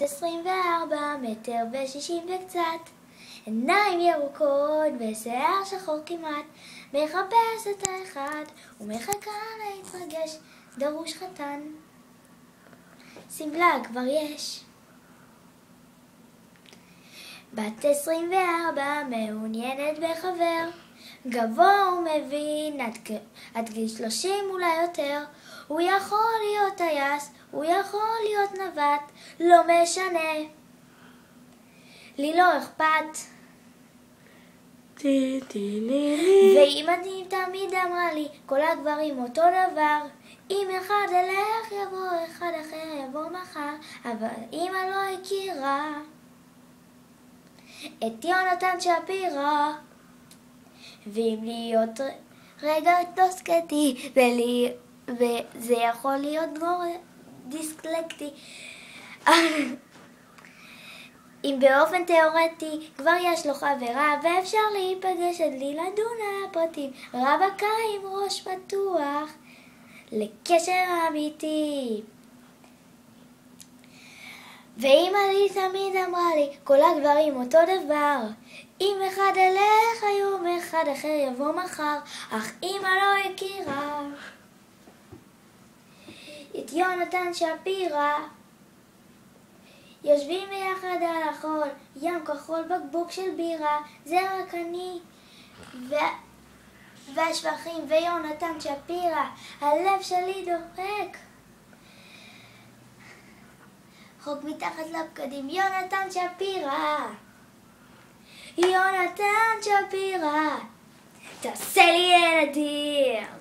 24 מטר ו60 וקצת, עיניים ירוקות ושיער שחור כמעט, מחפשת האחד ומחכה להתרגש, דרוש חתן, סמלה כבר יש. בת 24 מעוניינת בחבר, גבוה ומבין עד גיל 30 אולי יותר, הוא יכול להיות טייס, הוא יכול להיות נווט, לא משנה, לי לא אכפת. ואמא תמיד אמרה לי, כל הגברים אותו דבר, אם אחד אלך יבוא, אחד אחר יבוא מחר, אבל אמא לא הכירה את יונתן שפירא. ואם להיות רגע דוסקטי וזה יכול להיות דיסקלקטי, אם באופן תיאורטי כבר יש לו חברה ואפשר להיפגש עד לי לדון על הפרטים, רווקה עם ראש פתוח לקשר אמיתי. ואמא לי תמיד אמרה לי, כל הגברים אותו דבר, אם אחד אלך היום אחד אחר יבוא מחר, אך אמא לא הכירה את יונתן שפירא. יושבים ביחד על החול, ים כחול, בקבוק של בירה, זה רק אני והשפכים ויונתן שפירא, הלב שלי דוחק חוק מתחת לבגדים, יונתן שפירא, יונתן שפירא, תעשה לי ילדים.